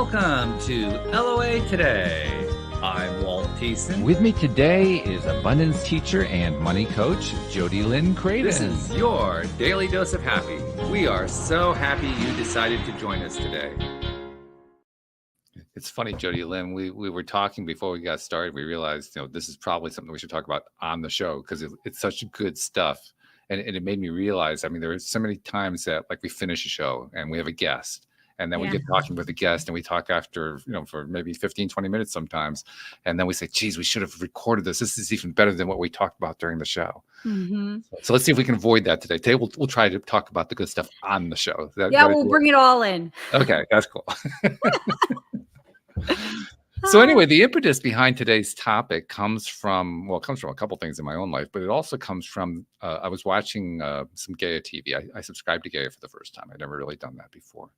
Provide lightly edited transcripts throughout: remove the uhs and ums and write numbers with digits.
Welcome to LOA Today. I'm Walt Thiessen. With me today is abundance teacher and money coach, JodieLynn Craven. This is your daily dose of happy. We are so happy you decided to join us today. It's funny, JodieLynn, we were talking before we got started. We realized, this is probably something we should talk about on the show because it's such good stuff. And it made me realize, there are so many times that we finish a show and we have a guest. And then we get talking with the guest and we talk after, for maybe 15, 20 minutes sometimes. And then we say, geez, we should have recorded this. This is even better than what we talked about during the show. Mm-hmm. So let's see if we can avoid that today. Today, we'll try to talk about the good stuff on the show. We'll bring it all in. Okay, that's cool. So anyway, the impetus behind today's topic comes from a couple things in my own life, but it also comes from, I was watching some Gaia TV. I subscribed to Gaia for the first time. I'd never really done that before.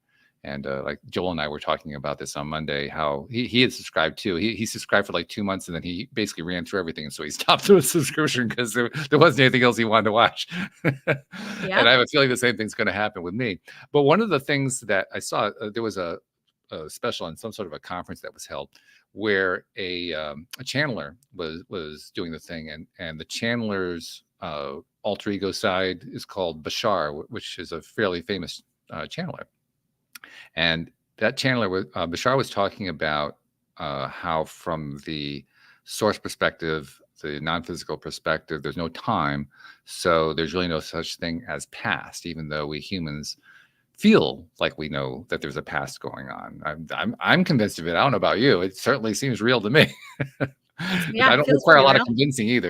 And Joel and I were talking about this on Monday, how he had subscribed too. He subscribed for 2 months and then he basically ran through everything. And so he stopped the subscription because there wasn't anything else he wanted to watch. And I have a feeling the same thing's going to happen with me. But one of the things that I saw, there was a special on some sort of a conference that was held where a channeler was doing the thing. And the channeler's alter ego side is called Bashar, which is a fairly famous channeler. And that channeler, Bashar, was talking about how from the source perspective, the non-physical perspective, there's no time. So there's really no such thing as past, even though we humans feel like we know that there's a past going on. I'm convinced of it. I don't know about you. It certainly seems real to me. I don't require a lot of convincing either.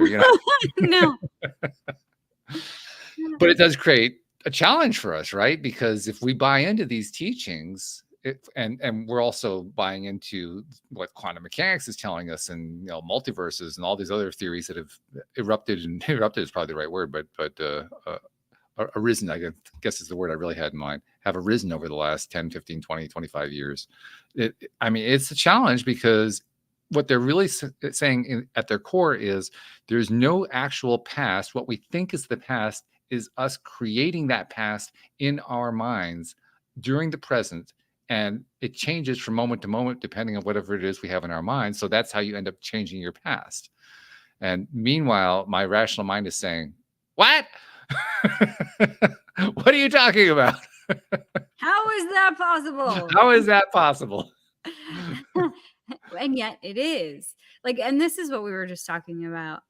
No. But it does create a challenge for us, right? Because if we buy into these teachings, and we're also buying into what quantum mechanics is telling us, and multiverses and all these other theories that have erupted is probably the right word, but arisen, I guess is the word I really had in mind, have arisen over the last 10, 15, 20, 25 years. It's a challenge because what they're really saying at their core is there's no actual past. What we think is the past is us creating that past in our minds during the present. And it changes from moment to moment, depending on whatever it is we have in our minds. So that's how you end up changing your past. And meanwhile, my rational mind is saying, what? What are you talking about? How is that possible? How is that possible? And yet it is. And this is what we were just talking about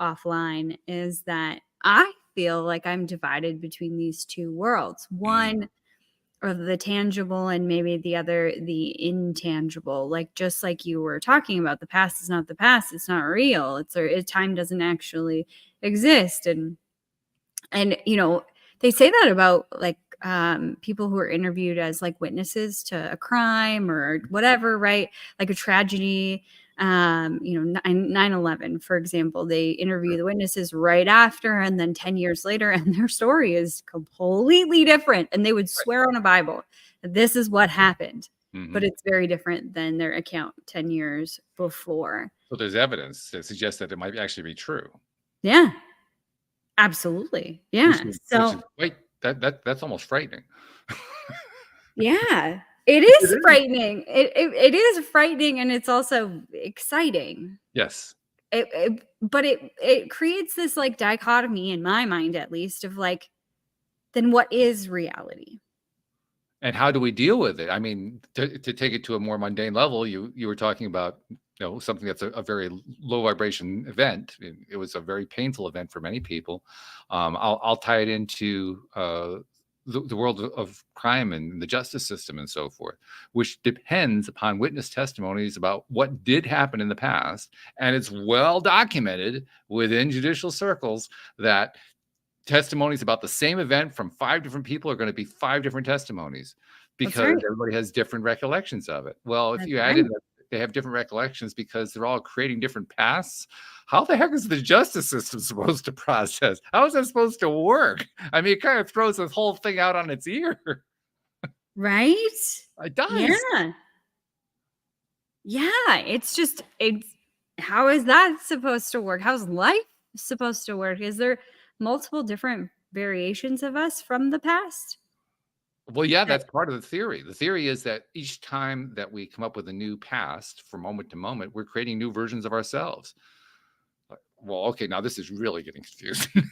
offline, is that I feel like I'm divided between these two worlds. One, or the tangible, and maybe the other, the intangible. Just like you were talking about, the past is not the past. It's not real. Time doesn't actually exist. And they say that about people who are interviewed as witnesses to a crime or whatever, right? A tragedy. 9/11, for example, they interview the witnesses right after and then 10 years later, and their story is completely different. And they would swear on a Bible that this is what happened, but it's very different than their account 10 years before. So there's evidence that suggests that it might actually be true. Yeah, absolutely. Yeah. That's almost frightening. Yeah. It is frightening. It is frightening, and it's also exciting. Yes. But it creates this dichotomy in my mind, at least, of then what is reality? And how do we deal with it? To take it to a more mundane level, you were talking about something that's a very low vibration event. It was a very painful event for many people. I'll tie it into the world of crime and the justice system and so forth, which depends upon witness testimonies about what did happen in the past. And it's well documented within judicial circles that testimonies about the same event from 5 different people are going to be 5 different testimonies because everybody has different recollections of it. Well, if you added that they have different recollections because they're all creating different pasts, how the heck is the justice system supposed to process? How is that supposed to work? It kind of throws this whole thing out on its ear. Right? It does. Yeah. It's how is that supposed to work? How's life supposed to work? Is there multiple different variations of us from the past? Well, yeah, But that's part of the theory. The theory is that each time that we come up with a new past from moment to moment, we're creating new versions of ourselves. Well, okay, now this is really getting confusing.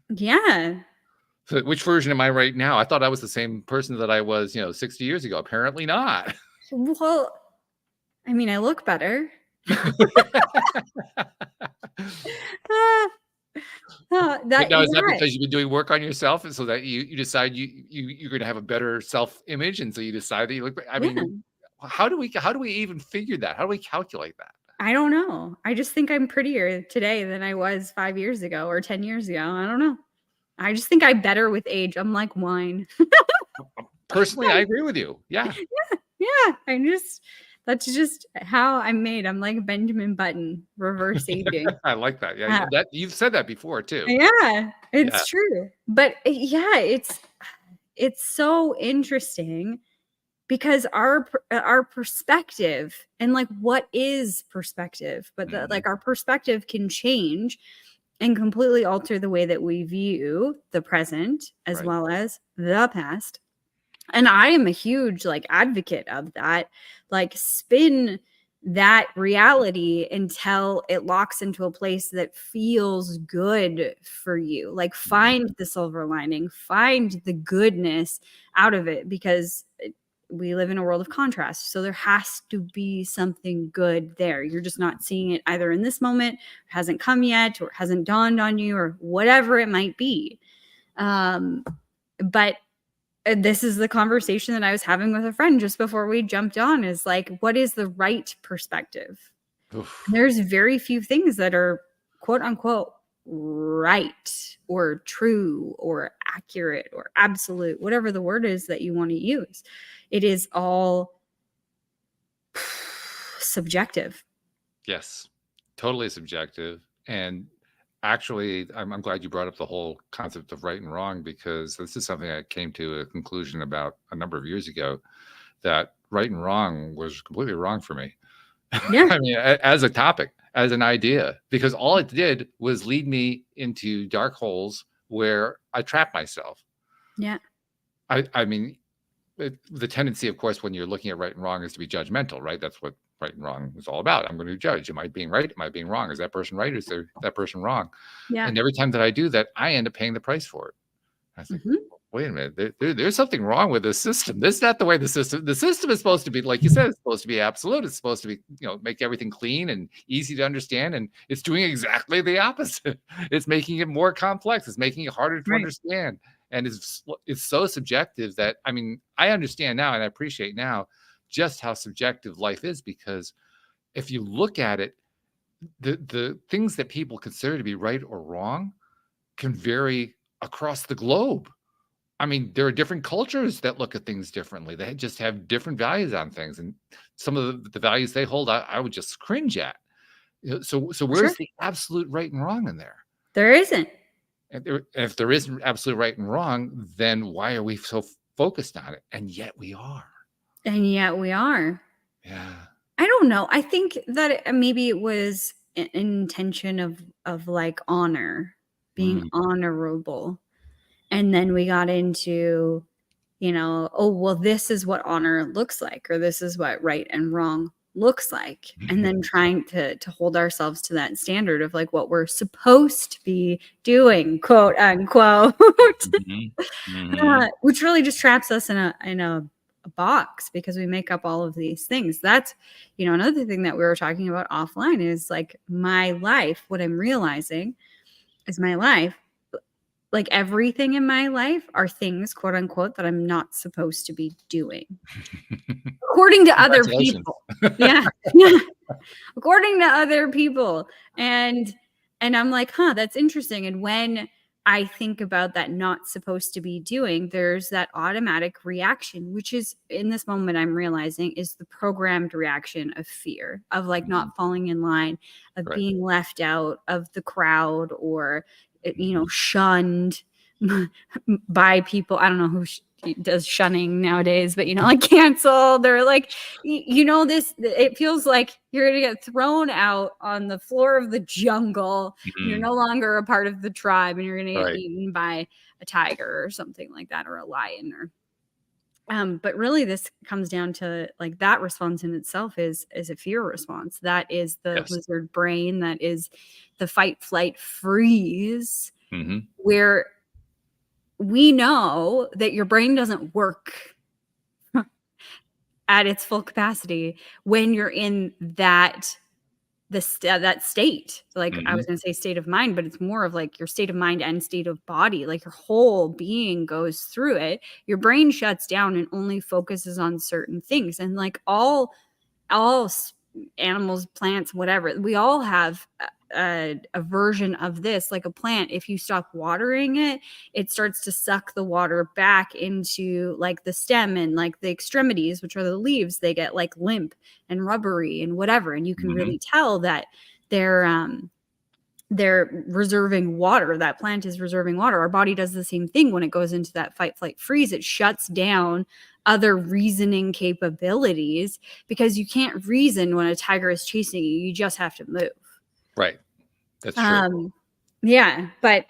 yeah. So which version am I right now? I thought I was the same person that I was, 60 years ago. Apparently not. Well, I mean, I look better. Ah, But now, is that yeah. because you've been doing work on yourself, and so that you decide you're going to have a better self-image, and so you decide that you look? I Yeah. mean, how do we even figure that? How do we calculate that? I don't know. I just think I'm prettier today than I was 5 years ago or 10 years ago. I don't know. I just think I'm better with age. I'm like wine. Personally, I agree with you. Yeah. Yeah. That's just how I'm made. I'm like Benjamin Button, reverse aging. I like that. Yeah, that you've said that before too. Yeah, it's Yeah. true. But yeah, it's so interesting because our perspective and like what is perspective, but like our perspective can change and completely alter the way that we view the present as Right. well as the past. And I am a huge like advocate of that. Like spin that reality until it locks into a place that feels good for you. Like find the silver lining, find the goodness out of it, because we live in a world of contrast. So there has to be something good there. You're just not seeing it either in this moment, hasn't come yet, or hasn't dawned on you, or whatever it might be. But this is the conversation that I was having with a friend just before we jumped on, is like, what is the right perspective? Oof. There's very few things that are quote unquote right or true or accurate or absolute, whatever the word is that you want to use. It is all subjective. Yes, totally subjective. And actually, I'm glad you brought up the whole concept of right and wrong, because this is something I came to a conclusion about a number of years ago, that right and wrong was completely wrong for me. Yeah. I mean, as a topic, as an idea, because all it did was lead me into dark holes where I trapped myself. Yeah. I mean, the tendency, of course, when you're looking at right and wrong, is to be judgmental, right? That's what right and wrong is all about. I'm going to judge. Am I being right? Am I being wrong? Is that person right? Is that person wrong? Yeah. And every time that I do that, I end up paying the price for it. I think, wait a minute, there's something wrong with the system. This is not the way the system is supposed to be. Like you said, it's supposed to be absolute. It's supposed to be, make everything clean and easy to understand. And it's doing exactly the opposite. It's making it more complex. It's making it harder to understand. And it's so subjective that, I mean, I understand now and I appreciate now just how subjective life is, because if you look at it, the things that people consider to be right or wrong can vary across the globe. I mean, there are different cultures that look at things differently. They just have different values on things. And some of the values they hold, I would just cringe at. So where's the absolute right and wrong in there? There isn't. And if there isn't absolute right and wrong, then why are we so focused on it? And yet we are. Yeah. I don't know. I think that maybe it was an intention of like honor, being honorable. And then we got into, oh, well, this is what honor looks like, or this is what right and wrong looks like. And then trying to hold ourselves to that standard of like what we're supposed to be doing, quote unquote, which really just traps us in a box, because we make up all of these things. That's, another thing that we were talking about offline is like my life. What I'm realizing is my life, like everything in my life, are things, quote unquote, that I'm not supposed to be doing, according to other people. Yeah. According to other people. And I'm like, that's interesting. And when I think about that not supposed to be doing, there's that automatic reaction, which is, in this moment, I'm realizing is the programmed reaction of fear, of like not falling in line, of being left out of the crowd, or, shunned by people. I don't know who does shunning nowadays, but like canceled, or like, this, it feels like you're going to get thrown out on the floor of the jungle. You're no longer a part of the tribe, and you're going to get eaten by a tiger or something like that, or a lion, or But really this comes down to like that response in itself is a fear response. That is the Yes. lizard brain. That is the fight, flight, freeze, Hmm. where we know that your brain doesn't work at its full capacity when you're in that that state. Like I was Hmm. going to say state of mind, but it's more of like your state of mind and state of body. Like your whole being goes through it. Your brain shuts down and only focuses on certain things. And like all animals, plants, whatever, we all have a version of this. Like a plant, if you stop watering it, it starts to suck the water back into like the stem and like the extremities, which are the leaves. They get like limp and rubbery and whatever, and you can Hmm. really tell that they're reserving water. That plant is reserving water. Our body does the same thing when it goes into that fight, flight, freeze. It shuts down other reasoning capabilities because you can't reason when a tiger is chasing you. You just have to move. Right. That's true. Yeah, but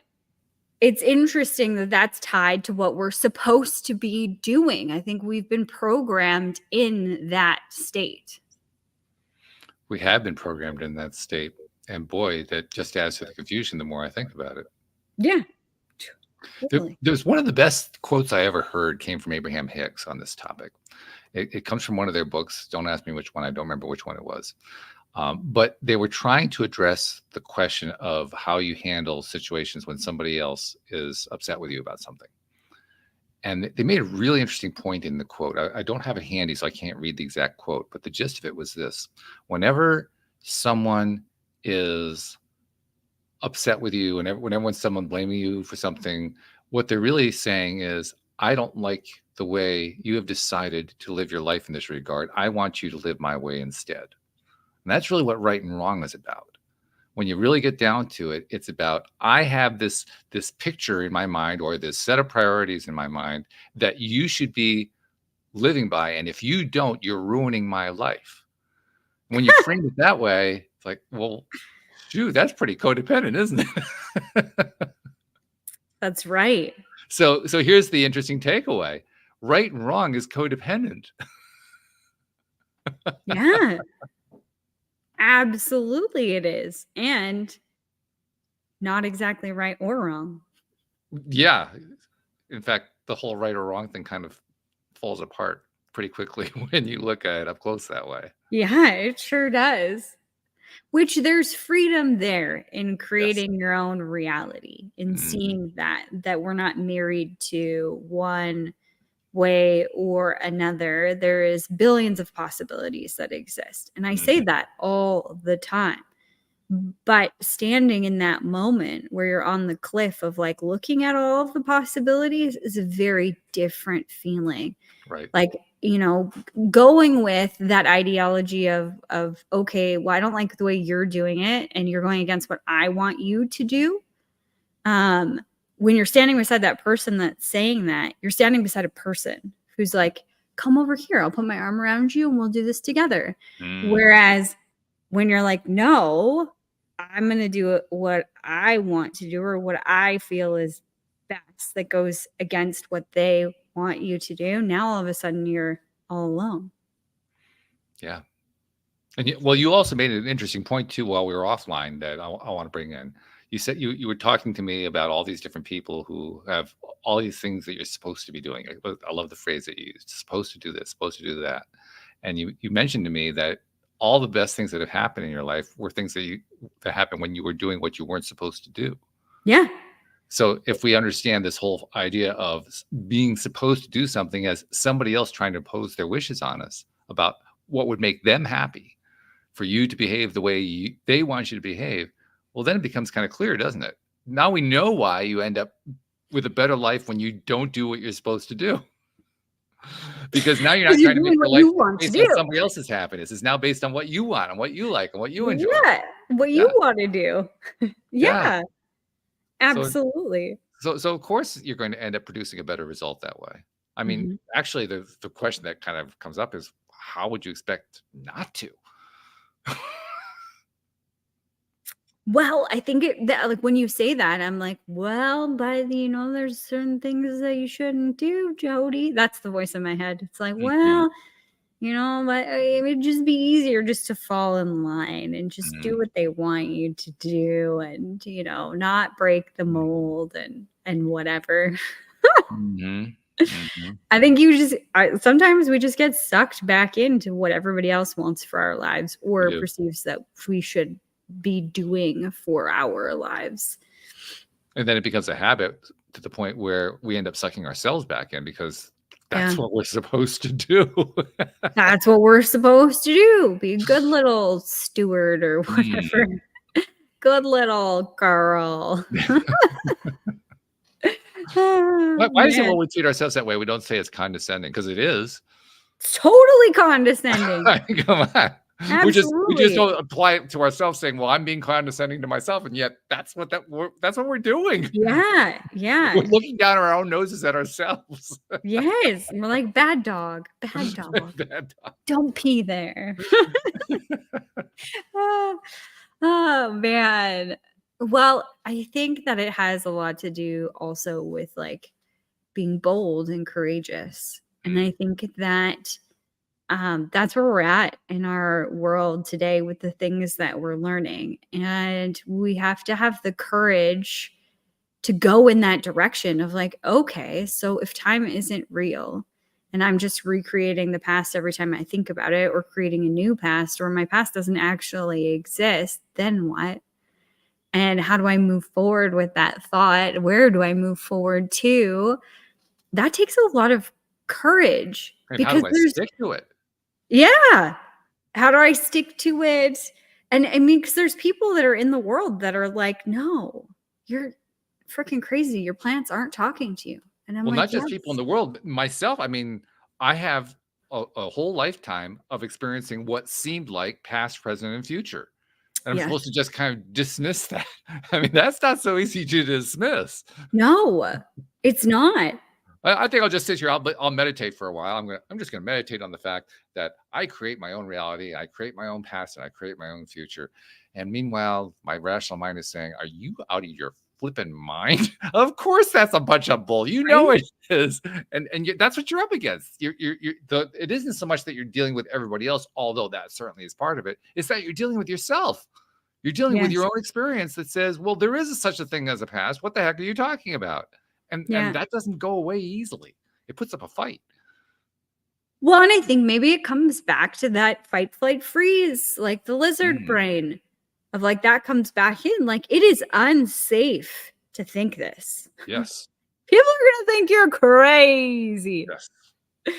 it's interesting that that's tied to what we're supposed to be doing. I think we've been programmed in that state. We have been programmed in that state. And boy, that just adds to the confusion the more I think about it. Yeah. Totally. There's one of the best quotes I ever heard came from Abraham Hicks on this topic. It comes from one of their books. Don't ask me which one. I don't remember which one it was. But they were trying to address the question of how you handle situations when somebody else is upset with you about something. And they made a really interesting point in the quote. I don't have it handy, so I can't read the exact quote, but the gist of it was this. Whenever someone is upset with you, and whenever someone blaming you for something, what they're really saying is, I don't like the way you have decided to live your life in this regard. I want you to live my way instead. And that's really what right and wrong is about. When you really get down to it, it's about, I have this picture in my mind, or this set of priorities in my mind that you should be living by. And if you don't, you're ruining my life. When you frame it that way, it's like, well, shoot, that's pretty codependent, isn't it? That's right. So here's the interesting takeaway. Right and wrong is codependent. Yeah. Absolutely it is. And not exactly right or wrong. Yeah. In fact, the whole right or wrong thing kind of falls apart pretty quickly when you look at it up close that way. Yeah, it sure does. Which there's freedom there in creating your own reality, in seeing that we're not married to one way or another. There is billions of possibilities that exist. And I say that all the time. But standing in that moment where you're on the cliff of like looking at all of the possibilities is a very different feeling. Right. Like, you know, going with that ideology of okay, well, I don't like the way you're doing it and you're going against what I want you to do. When you're standing beside that person that's saying that, you're standing beside a person who's like, come over here, I'll put my arm around you and we'll do this together. Whereas when you're like, no, I'm going to do what I want to do or what I feel is best, that goes against what they want you to do. Now all of a sudden you're all alone. Yeah. And well, you also made an interesting point too while we were offline that I want to bring in. You said you were talking to me about all these different people who have all these things that you're supposed to be doing. I love the phrase that you used, supposed to do this, supposed to do that. And you mentioned to me that all the best things that have happened in your life were things that happened when you were doing what you weren't supposed to do. Yeah. So if we understand this whole idea of being supposed to do something as somebody else trying to impose their wishes on us about what would make them happy for you to behave the way they want you to behave, well, then it becomes kind of clear, doesn't it? Now we know why you end up with a better life when you don't do what you're supposed to do. Because now you're not trying to make your life based on somebody else's happiness. It's now based on what you want and what you like and what you enjoy. Yeah, what you want to do. Yeah, absolutely. So of course you're going to end up producing a better result that way. I mean, actually, the question that kind of comes up is, how would you expect not to? Well, I think that, like, when you say that, I'm like, well, but there's certain things that you shouldn't do, Jody. That's the voice in my head. It's like, Mhm, well, but it would just be easier just to fall in line and just mhm, do what they want you to do, and not break the mhm, mold and whatever. mhm, mhm. I think sometimes we just get sucked back into what everybody else wants for our lives We or do. perceives that we should be doing for our lives. And then it becomes a habit to the point where we end up sucking ourselves back in because Yeah. that's what we're supposed to do. That's what we're supposed to do. Be a good little steward or whatever. Mm. Good little girl. Why is it Man, when we treat ourselves that way, we don't say it's condescending? Because it is. it's totally condescending. Come on. We just Absolutely. don't apply it to ourselves saying, "Well, I'm being condescending to myself," and yet that's what we're doing. Yeah. Yeah. We're looking down our own noses at ourselves. Yes. We're like, bad dog. Bad dog. Bad dog. Don't pee there. Oh, oh, man. Well, I think that it has a lot to do also with like being bold and courageous. And Mm, I think that that's where we're at in our world today with the things that we're learning. And we have to have the courage to go in that direction of like, okay, so if time isn't real and I'm just recreating the past every time I think about it, or creating a new past, or my past doesn't actually exist, then what? And how do I move forward with that thought? Where do I move forward to? That takes a lot of courage and how because do I there's, stick to it? yeah. How do I stick to it? And I mean, because there's people that are in the world that are like, no, you're freaking crazy. Your plants aren't talking to you. And I'm Well, like, not just people in yes, the world, but myself. I mean, I have a whole lifetime of experiencing what seemed like past, present, and future. And I'm yes, supposed to just kind of dismiss that. I mean, that's not so easy to dismiss. no, it's not. I think I'll just sit here. I'll meditate for a while. I'm just gonna meditate on the fact that I create my own reality. I create my own past, and I create my own future. And meanwhile, my rational mind is saying, "Are you out of your flipping mind? Of course, that's a bunch of bull. You know Right? it is." And that's what you're up against. It isn't so much that you're dealing with everybody else, although that certainly is part of it. It's that you're dealing with yourself. You're dealing with your Yes. own experience that says, "Well, there is such a thing as a past. What the heck are you talking about?" And Yeah. that doesn't go away easily. It puts up a fight. Well, and I think maybe it comes back to that fight, flight, freeze, like the lizard Mm, brain of like that comes back in. Like it is unsafe to think this. yes, People are going to think you're crazy. yes,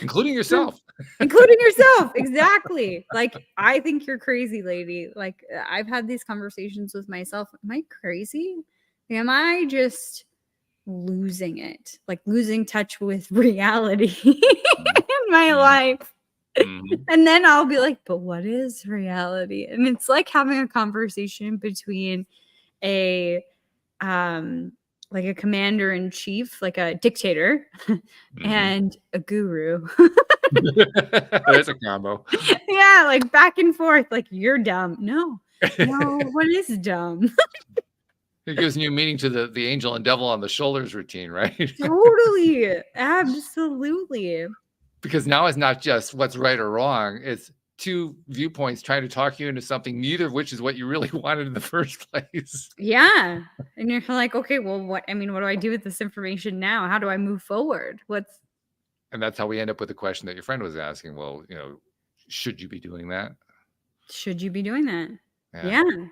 including yourself. Including yourself. Exactly. Like, I think you're crazy, lady. Like, I've had these conversations with myself. Am I crazy? Am I just losing it? Like, losing touch with reality Mhm, in my mhm, life. mhm. And then I'll be like, but what is reality? And it's like having a conversation between a like a commander in chief, like a dictator, Mhm. and a guru. There's a combo. Yeah, like back and forth, like you're dumb. No, no, what is dumb? It gives new meaning to the angel and devil on the shoulders routine, right? Totally, absolutely. Because now it's not just what's right or wrong. It's two viewpoints trying to talk you into something, neither of which is what you really wanted in the first place. Yeah, and you're like, okay, well, what? I mean, what do I do with this information now? How do I move forward? What's And that's how we end up with the question that your friend was asking. Well, should you be doing that? should you be doing that? Yeah. Yeah.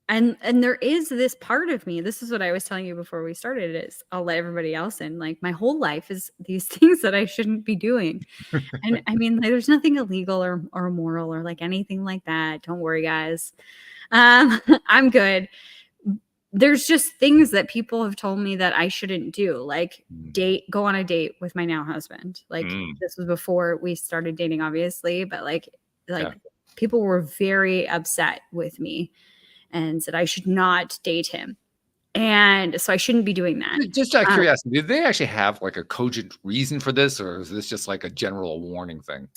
And there is this part of me, this is what I was telling you before we started, is I'll let everybody else in. Like my whole life is these things that I shouldn't be doing. And I mean, like, there's nothing illegal or immoral or like anything like that. Don't worry, guys. I'm good. There's just things that people have told me that I shouldn't do, like Mm, go on a date with my now husband. Like mm, this was before we started dating, obviously, but like yeah. people were very upset with me and said I should not date him. And so I shouldn't be doing that. Just out of Um, curiosity, did they actually have like a cogent reason for this, or is this just like a general warning thing?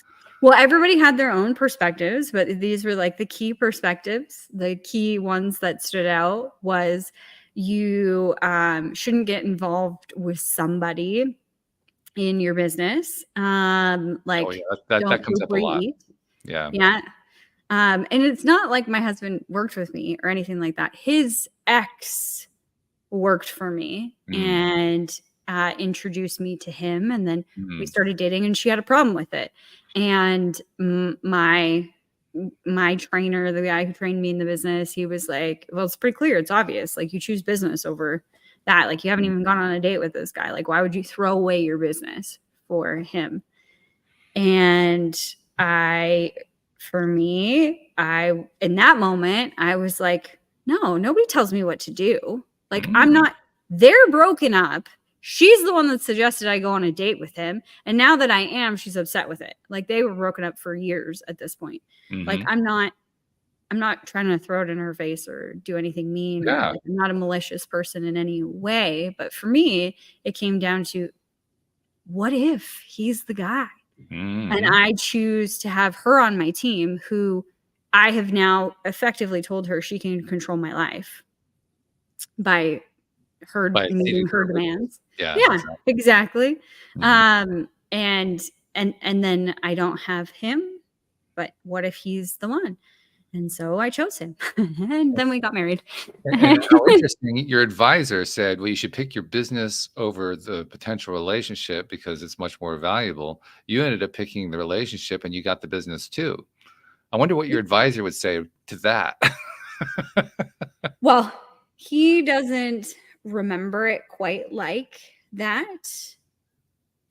Well, everybody had their own perspectives, but these were like the key perspectives. The key ones that stood out was you shouldn't get involved with somebody in your business. Like, Oh yeah, that don't comes up a lot. overeat. Yeah. Yeah. And it's not like my husband worked with me or anything like that. His ex worked for me and introduced me to him. And then we started dating and she had a problem with it. And my trainer, the guy who trained me in the business, he was like, well, it's pretty clear. It's obvious. Like, you choose business over that. Like, you haven't even gone on a date with this guy. Like, why would you throw away your business for him? And in that moment, I was like, no, nobody tells me what to do. Like, they're broken up. She's the one that suggested I go on a date with him. And now that I am, she's upset with it. Like, they were broken up for years at this point. Like, I'm not trying to throw it in her face or do anything mean. Yeah. Like, I'm not a malicious person in any way. But for me, it came down to, what if he's the guy? And I choose to have her on my team, who I have now effectively told her she can control my life by meeting her demands. Yeah, exactly. And then I don't have him, but what if he's the one? And so I chose him. And then we got married. And how interesting. Your advisor said, well, you should pick your business over the potential relationship because it's much more valuable. You ended up picking the relationship and you got the business too. I wonder what your advisor would say to that. Well, he doesn't remember it quite like that.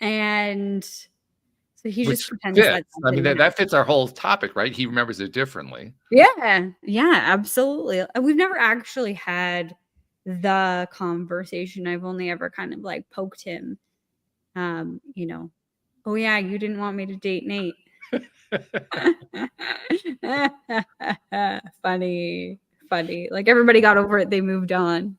And so he just pretends that fits our whole topic, right? He remembers it differently. Yeah, absolutely. We've never actually had the conversation. I've only ever kind of like poked him. Oh yeah, you didn't want me to date Nate. Funny. Like, everybody got over it. They moved on.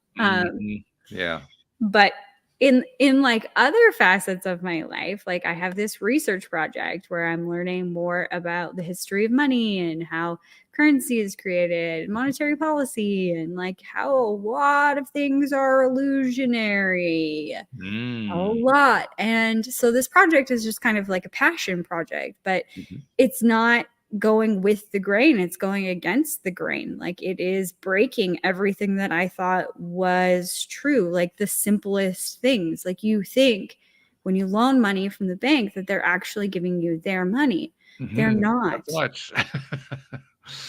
Yeah. But in like other facets of my life, like, I have this research project where I'm learning more about the history of money and how currency is created, monetary policy, and like how a lot of things are illusionary. A lot. And so this project is just kind of like a passion project, but it's not going with the grain, it's going against the grain. Like, it is breaking everything that I thought was true, like the simplest things. Like, you think when you loan money from the bank that they're actually giving you their money. They're not. Much.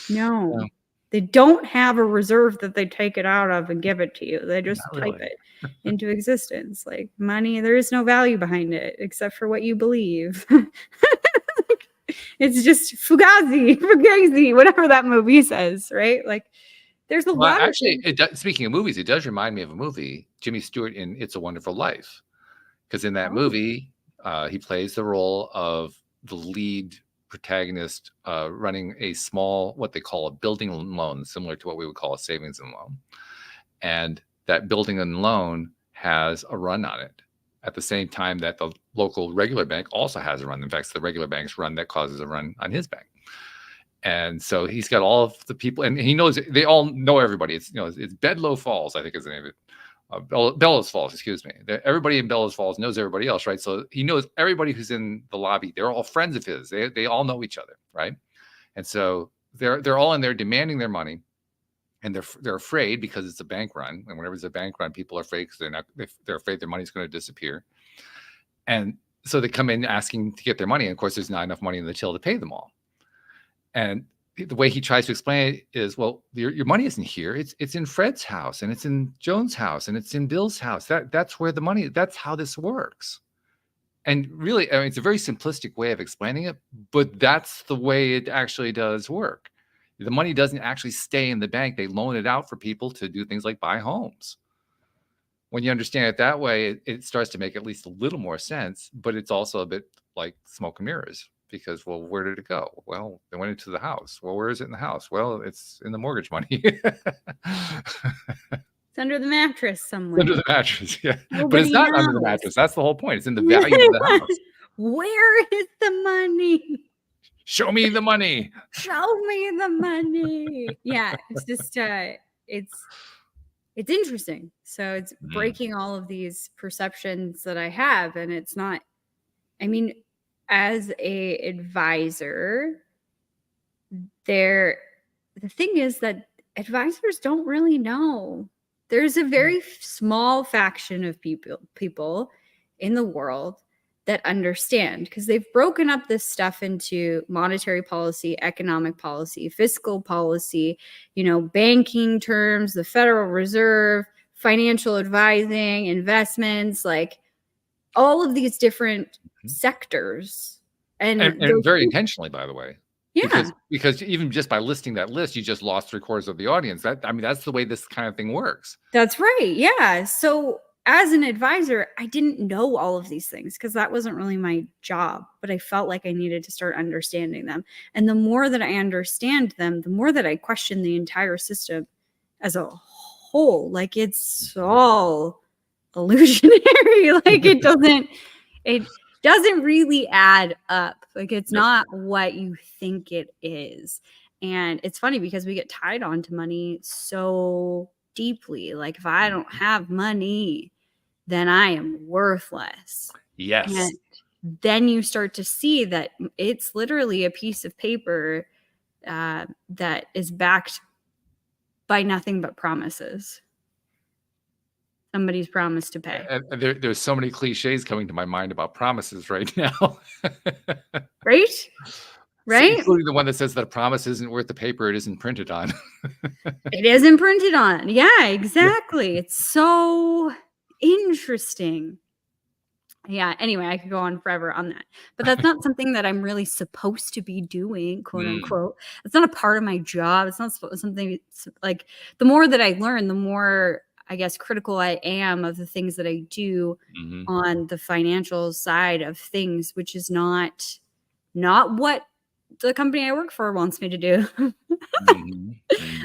No. They don't have a reserve that they take it out of and give it to you. They just type it into existence. Like, money, there is no value behind it except for what you believe. It's just fugazi, whatever that movie says, right? Like, there's a lot. Actually, speaking of movies, it does remind me of a movie, Jimmy Stewart in It's a Wonderful Life, because in that movie, he plays the role of the lead protagonist running a small, what they call a building loan, similar to what we would call a savings and loan, and that building and loan has a run on it. At the same time that the local regular bank also has a run. In fact, it's the regular bank's run that causes a run on his bank. And so he's got all of the people, and he knows, they all know everybody. It's Bedloe Falls, I think is the name of it. Bellows Falls, excuse me. Everybody in Bellows Falls knows everybody else, right? So he knows everybody who's in the lobby. They're all friends of his. They all know each other, right? And so they're all in there demanding their money. And they're afraid because it's a bank run, and whenever it's a bank run, people are afraid because they're afraid their money's going to disappear, and so they come in asking to get their money. And of course, there's not enough money in the till to pay them all. And the way he tries to explain it is, well, your money isn't here; it's in Fred's house, and it's in Joan's house, and it's in Bill's house. That's where the money. That's how this works. And really, I mean, it's a very simplistic way of explaining it, but that's the way it actually does work. The money doesn't actually stay in the bank. They loan it out for people to do things like buy homes. When you understand it that way, it starts to make at least a little more sense, but it's also a bit like smoke and mirrors because, well, where did it go? Well, they went into the house. Well, where is it in the house? Well, it's in the mortgage money. It's under the mattress somewhere. Under the mattress, yeah. But it's not under the mattress. That's the whole point. It's in the value of the house. Where is the money? Show me the money. Show me the money. Yeah, it's just it's interesting. So it's breaking all of these perceptions that I have, and it's not. I mean, as a advisor, the thing is that advisors don't really know. There's a very small faction of people in the world that understand, because they've broken up this stuff into monetary policy, economic policy, fiscal policy, banking terms, the Federal Reserve, financial advising, investments, like all of these different sectors. And very intentionally, by the way. Yeah. Because even just by listing that list, you just lost 3/4 of the audience. That's the way this kind of thing works. That's right. Yeah. So as an advisor, I didn't know all of these things because that wasn't really my job, but I felt like I needed to start understanding them. And the more that I understand them, the more that I question the entire system as a whole. Like, it's all illusionary. Like, it doesn't really add up. Like, it's not what you think it is. And it's funny because we get tied onto money so deeply. Like, if I don't have money, then I am worthless. Yes. And then you start to see that it's literally a piece of paper that is backed by nothing but promises. Somebody's promised to pay. There's so many cliches coming to my mind about promises right now. Right? Right? Including the one that says that a promise isn't worth the paper it isn't printed on. It isn't printed on. Yeah, exactly. It's so interesting. Yeah, anyway, I could go on forever on that. But that's not something that I'm really supposed to be doing, quote unquote. It's not a part of my job. It's not something like, the more that I learn, the more, I guess, critical I am of the things that I do on the financial side of things, which is not what the company I work for wants me to do.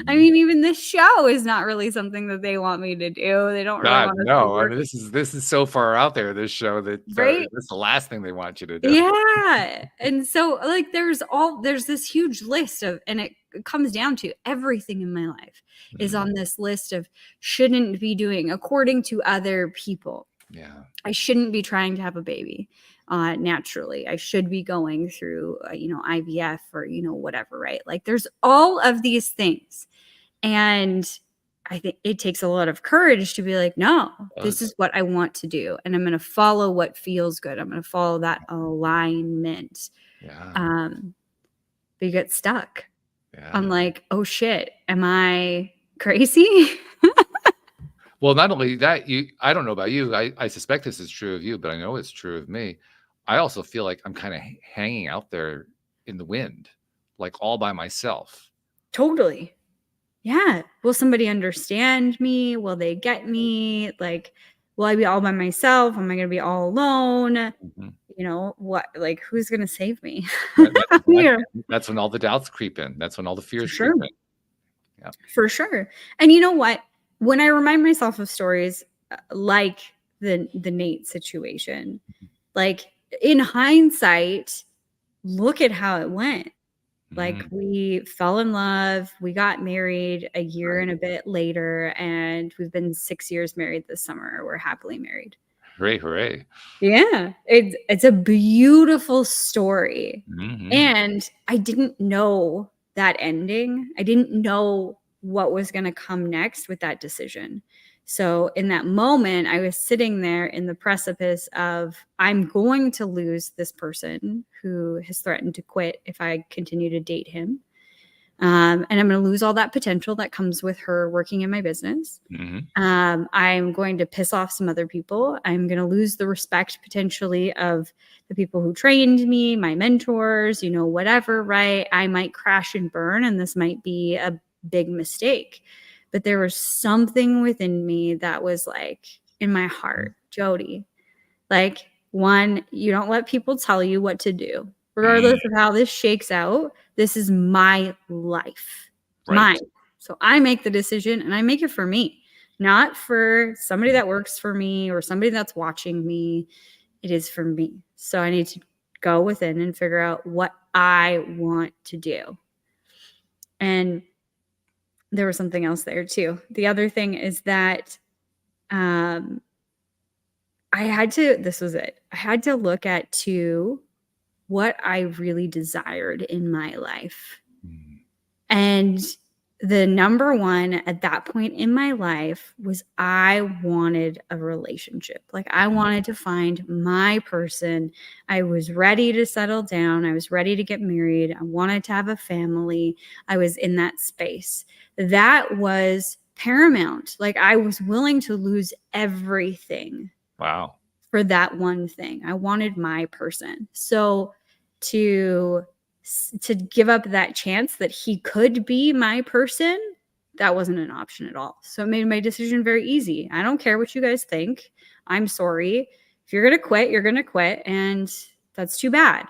I mean, even this show is not really something that they want me to do. They don't really want no. I mean, this is so far out there, this show, that that's the last thing they want you to do. Yeah. And so, like, there's this huge list of, and it comes down to everything in my life is on this list of shouldn't be doing according to other people. Yeah. I shouldn't be trying to have a baby naturally. I should be going through, IVF or, whatever, right? Like, there's all of these things. And I think it takes a lot of courage to be like, no, this is what I want to do. And I'm going to follow what feels good. I'm going to follow that alignment. Yeah. But you get stuck. Yeah. I'm like, oh shit, am I crazy? Well, not only that, I don't know about you. I suspect this is true of you, but I know it's true of me. I also feel like I'm kind of hanging out there in the wind, like all by myself. Totally. Yeah. Will somebody understand me? Will they get me? Like, will I be all by myself? Am I going to be all alone? What? Like, who's going to save me? That's when all the doubts creep in. That's when all the fears creep in. Yeah. For sure. And you know what? When I remind myself of stories like the Nate situation, like, in hindsight, look at how it went. Like, we fell in love, we got married a year and a bit later, and we've been 6 years married this summer. We're happily married. Hooray, hooray. Yeah. It's a beautiful story. And I didn't know that ending. I didn't know what was going to come next with that decision. So in that moment, I was sitting there in the precipice of, I'm going to lose this person who has threatened to quit if I continue to date him. And I'm going to lose all that potential that comes with her working in my business. I'm going to piss off some other people. I'm going to lose the respect potentially of the people who trained me, my mentors, whatever, right? I might crash and burn, and this might be a big mistake. But there was something within me that was like, in my heart, Jodie, like, one, you don't let people tell you what to do. Regardless of how this shakes out, this is my life, mine. So I make the decision, and I make it for me, not for somebody that works for me or somebody that's watching me. It is for me. So I need to go within and figure out what I want to do. And there was something else there too. The other thing is that this was it. I had to look at what I really desired in my life. And the number one at that point in my life was I wanted a relationship. Like I wanted to find my person. I was ready to settle down. I was ready to get married. I wanted to have a family. I was in that space. That was paramount. Like I was willing to lose everything. Wow. For that one thing. I wanted my person. So to give up that chance that he could be my person, that wasn't an option at all. So it made my decision very easy. I don't care what you guys think. I'm sorry. If you're going to quit, you're going to quit. And that's too bad.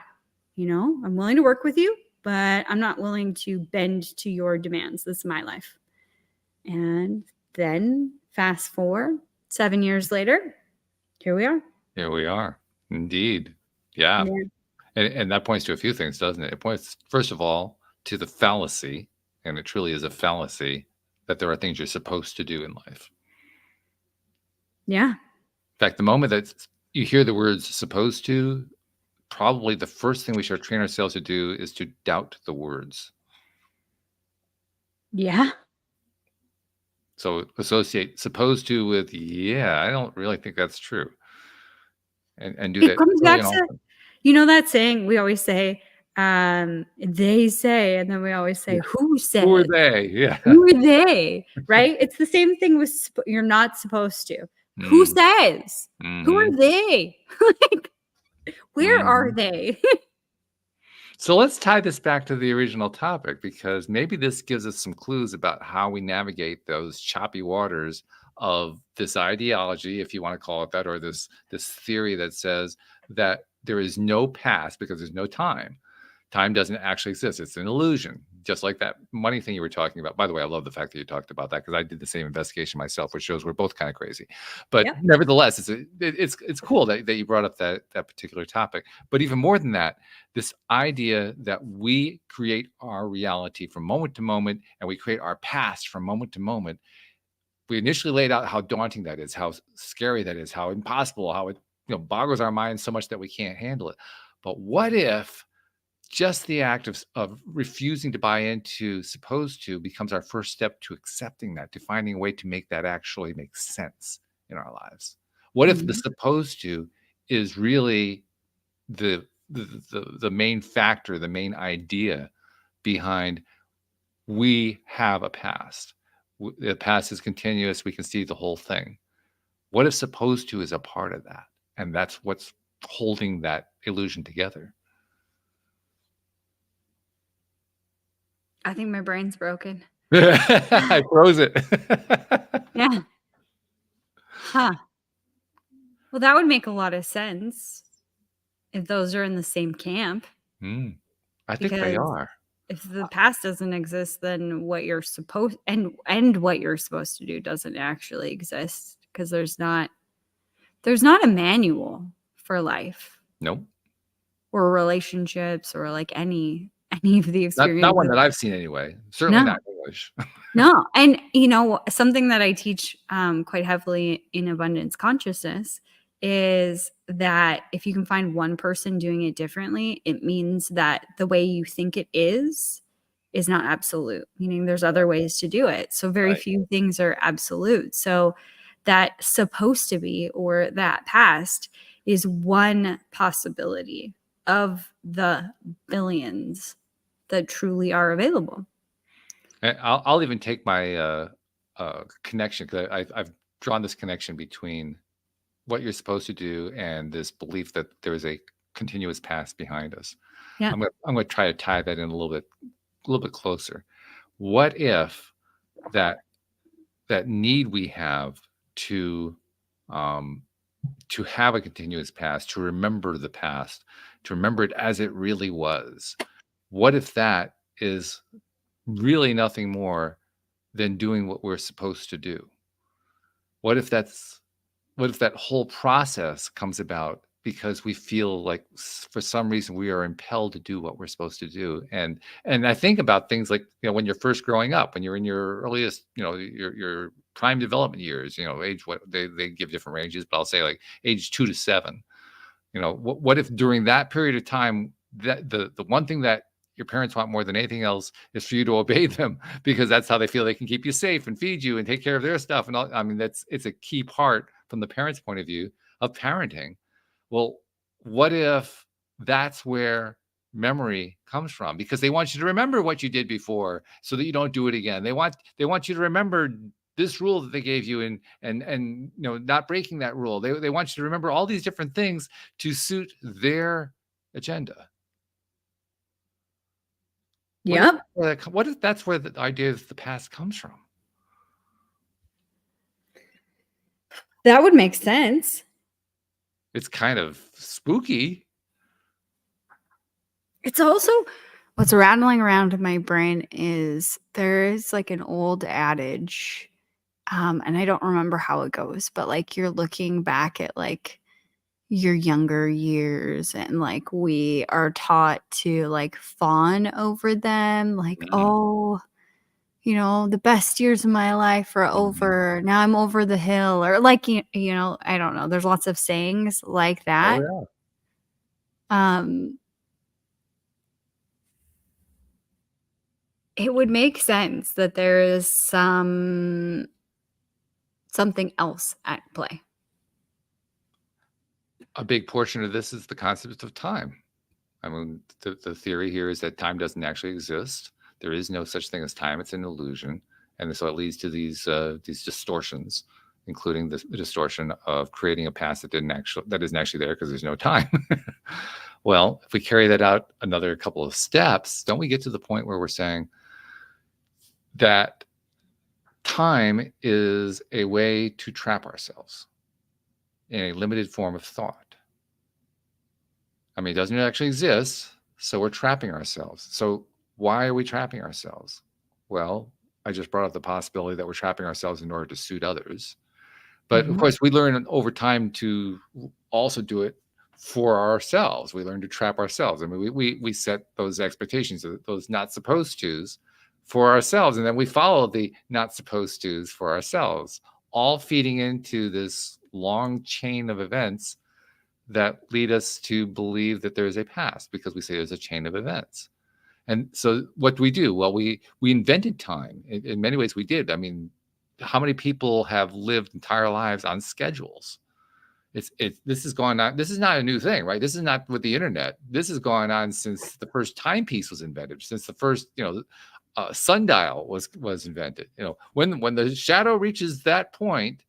You know, I'm willing to work with you, but I'm not willing to bend to your demands. This is my life. And then fast forward 7 years later, here we are. Here we are. Indeed. Yeah. And that points to a few things, doesn't it? It points, first of all, to the fallacy, and it truly is a fallacy, that there are things you're supposed to do in life. Yeah. In fact, the moment that you hear the words supposed to, probably the first thing we should train ourselves to do is to doubt the words. Yeah. So associate supposed to with, yeah, I don't really think that's true. And do that. It comes back to, you know, that saying we always say, they say, and then we always say, who said? Who are they? Yeah. Who are they? Right? It's the same thing with you're not supposed to. Who says? Who are they? Like, where are they? So let's tie this back to the original topic, because maybe this gives us some clues about how we navigate those choppy waters of this ideology, if you want to call it that, or this theory that says that there is no past because there's no time. Time doesn't actually exist. It's an illusion, just like that money thing you were talking about. By the way, I love the fact that you talked about that, because I did the same investigation myself, which shows we're both kind of crazy. But nevertheless, it's cool that you brought up that particular topic. But even more than that, this idea that we create our reality from moment to moment, and we create our past from moment to moment. We initially laid out how daunting that is, how scary that is, how impossible, how it boggles our minds so much that we can't handle it. But what if just the act of refusing to buy into supposed to becomes our first step to accepting that, to finding a way to make that actually make sense in our lives? What if the supposed to is really the main factor, the main idea behind we have a past? The past is continuous. We can see the whole thing. What if supposed to is a part of that? And that's what's holding that illusion together. I think my brain's broken. I froze it. Yeah. Huh. Well, that would make a lot of sense if those are in the same camp. I think they are. If the past doesn't exist, then what you're supposed and what you're supposed to do doesn't actually exist, because there's not a manual for life. Nope. Or relationships, or like any of the experiences. Not one that I've seen anyway. Certainly not English. No. And something that I teach quite heavily in abundance consciousness is that if you can find one person doing it differently, it means that the way you think it is not absolute, meaning there's other ways to do it. So very few things are absolute. So that supposed to be, or that past, is one possibility of the billions that truly are available. I'll even take my connection, because I've drawn this connection between what you're supposed to do and this belief that there is a continuous past behind us. Yeah. I'm going to try to tie that in a little bit closer. What if that need we have to have a continuous past, to remember the past, to remember it as it really was? What if that is really nothing more than doing what we're supposed to do? What if that whole process comes about because we feel like for some reason we are impelled to do what we're supposed to do. And I think about things like, when you're first growing up, when you're in your earliest, your prime development years, age, what they give different ranges, but I'll say like age 2 to 7. What if during that period of time, that the one thing that your parents want more than anything else is for you to obey them, because that's how they feel they can keep you safe and feed you and take care of their stuff. And all, I mean, it's a key part from the parents' point of view of parenting. Well, what if that's where memory comes from? Because they want you to remember what you did before so that you don't do it again. They want you to remember this rule that they gave you and not breaking that rule. They want you to remember all these different things to suit their agenda. Yep. What if that's where the idea of the past comes from? That would make sense. It's kind of spooky. It's also what's rattling around in my brain is there is like an old adage, and I don't remember how it goes, but like you're looking back at like your younger years and like we are taught to like fawn over them, like, oh, the best years of my life are over. Now I'm over the hill, or like, I don't know. There's lots of sayings like that. Oh, yeah. It would make sense that there is something else at play. A big portion of this is the concept of time. I mean, the theory here is that time doesn't actually exist. There is no such thing as time. It's an illusion. And so it leads to these distortions, including the distortion of creating a past that isn't actually there because there's no time. Well, if we carry that out another couple of steps, don't we get to the point where we're saying that time is a way to trap ourselves in a limited form of thought? I mean, it doesn't actually exist, so we're trapping ourselves. So why are we trapping ourselves? Well, I just brought up the possibility that we're trapping ourselves in order to suit others. But of course, we learn over time to also do it for ourselves. We learn to trap ourselves. I mean, we set those expectations, those not supposed to's for ourselves. And then we follow the not supposed to's for ourselves, all feeding into this long chain of events that lead us to believe that there is a past, because we say there's a chain of events. And so what do we do? Well, we invented time. In many ways we did. I mean, how many people have lived entire lives on schedules? This has gone on. This is not a new thing, right? This is not with the internet. This has gone on since the first timepiece was invented, since the first, sundial was invented. When the shadow reaches that point,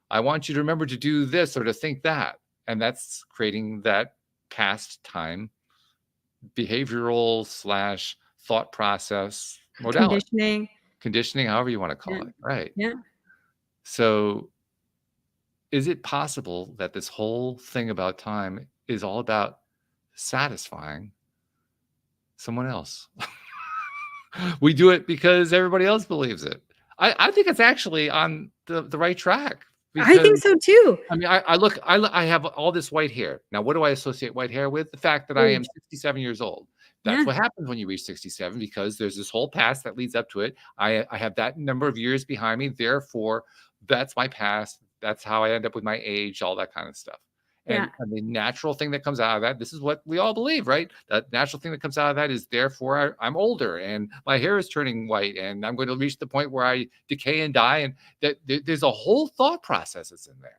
I want you to remember to do this or to think that. And that's creating that past time behavioral / thought process modality. Conditioning, however you want to call it. Right. Yeah. So is it possible that this whole thing about time is all about satisfying someone else? We do it because everybody else believes it. I think it's actually on the right track. I think so too. I mean, I have all this white hair. Now, what do I associate white hair with? The fact that I am 67 years old. That's what happens when you reach 67, because there's this whole past that leads up to it. I have that number of years behind me. Therefore, that's my past. That's how I end up with my age, all that kind of stuff. And the natural thing that comes out of that, this is what we all believe, right? That natural thing that comes out of that is, therefore, I'm older and my hair is turning white and I'm going to reach the point where I decay and die. And that there's a whole thought process that's in there.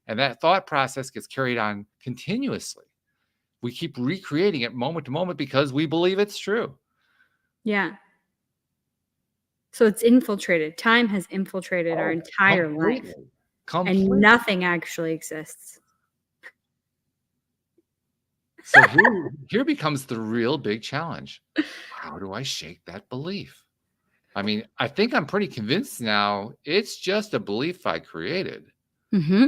And that thought process gets carried on continuously. We keep recreating it moment to moment because we believe it's true. Yeah. So it's infiltrated. Time has infiltrated our entire life. Completely. And nothing actually exists. So here becomes the real big challenge. How do I shake that belief? I mean, I think I'm pretty convinced now it's just a belief I created. Mm-hmm.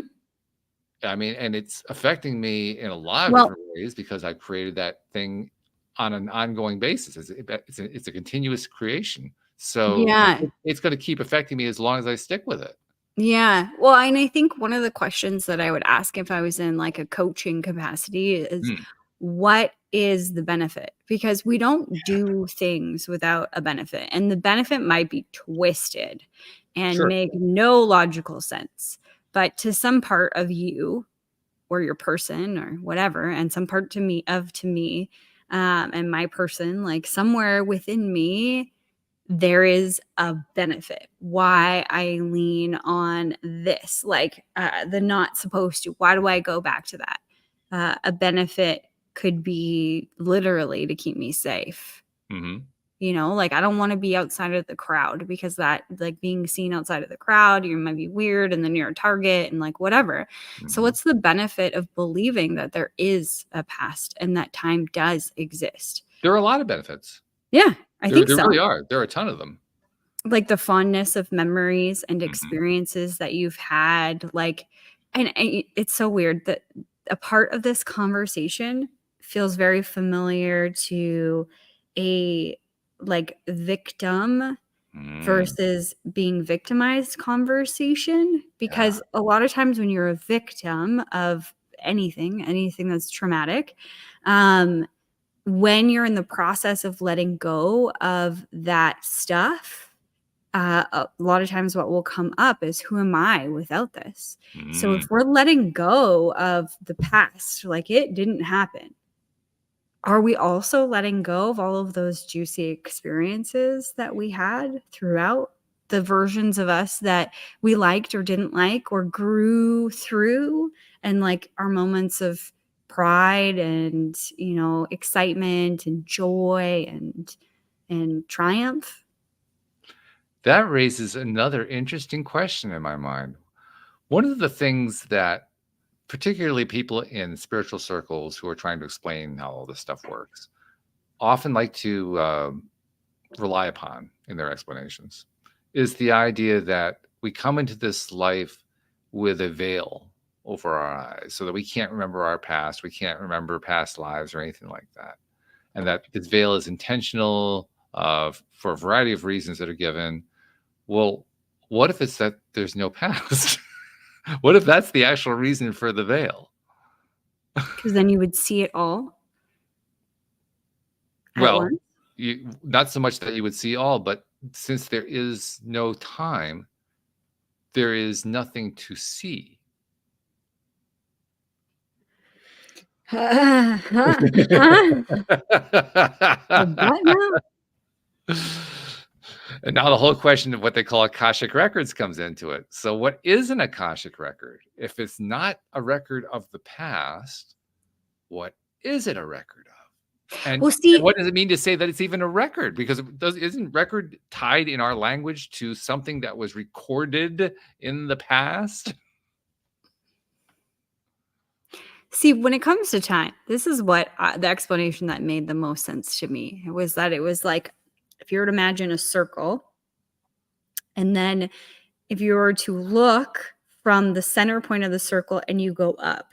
I mean, and it's affecting me in a lot of different ways because I created that thing on an ongoing basis. It's a continuous creation. So it's going to keep affecting me as long as I stick with it. Yeah. Well, and I think one of the questions that I would ask if I was in like a coaching capacity is, Mm, what is the benefit? Because we don't do things without a benefit, and the benefit might be twisted and sure. make no logical sense. But to some part of you or your person or whatever, and some part to me, and my person, like somewhere within me, there is a benefit. Why I lean on this, like the not supposed to. Why do I go back to that? A benefit could be literally to keep me safe. Hmm. Like I don't want to be outside of the crowd, because that, like being seen outside of the crowd, you might be weird and then you're a target and like whatever. So Hmm. what's the benefit of believing that there is a past and that time does exist? There are a lot of benefits. Yeah, I There, think there so. really are. There are a ton of them. Like the fondness of memories and Hmm. experiences that you've had, like, and it's so weird that a part of this conversation feels very familiar to a like victim Mm, versus being victimized conversation, yeah. because a lot of times when you're a victim of anything that's traumatic, um when you're in the process of letting go of that stuff, a lot of times what will come up is, who am I without this? So if Mm. we're letting go of the past, like it didn't happen, are we also letting go of all of those juicy experiences that we had throughout, the versions of us that we liked or didn't like or grew through, and like our moments of pride and, excitement and joy and triumph? That raises another interesting question in my mind. One of the things that particularly people in spiritual circles who are trying to explain how all this stuff works often like to rely upon in their explanations is the idea that we come into this life with a veil over our eyes so that we can't remember our past, we can't remember past lives or anything like that. And that this veil is intentional for a variety of reasons that are given. Well, what if it's that there's no past? What if that's the actual reason for the veil? Because then you would see it all at Well, once. not so much that you would see all, but since there is no time, there is nothing to see. What now? And now the whole question of what they call Akashic records comes into it. So, what is an Akashic record? If it's not a record of the past, what is it a record of? And Well, see, what does it mean to say that it's even a record? Because isn't record tied in our language to something that was recorded in the past? when it comes to time, this is what the explanation that made the most sense to me. It was that it was like, if you were to imagine a circle, and then if you were to look from the center point of the circle and you go up,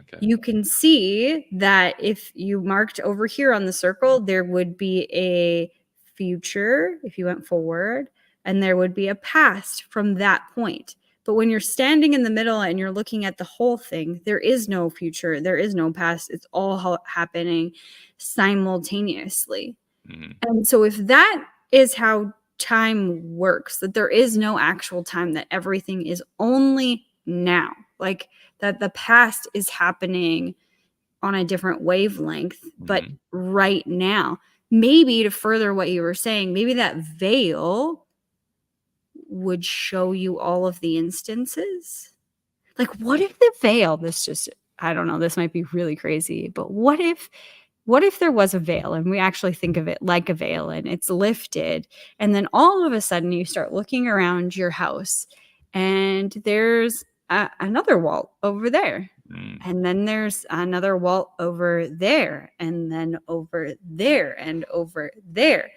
Okay. you can see that if you marked over here on the circle, there would be a future if you went forward, and there would be a past from that point. But when you're standing in the middle and you're looking at the whole thing, there is no future, there is no past. It's all happening simultaneously. Mhm. And so if that is how time works, that there is no actual time, that everything is only now, like that the past is happening on a different wavelength, but Mhm. right now, maybe to further what you were saying, maybe that veil would show you all of the instances. Like, what if the veil, I don't know, this might be really crazy, but what if there was a veil and we actually think of it like a veil and it's lifted, and then all of a sudden you start looking around your house and there's another wall over there, Mm. and then there's another wall over there, and then over there and over there,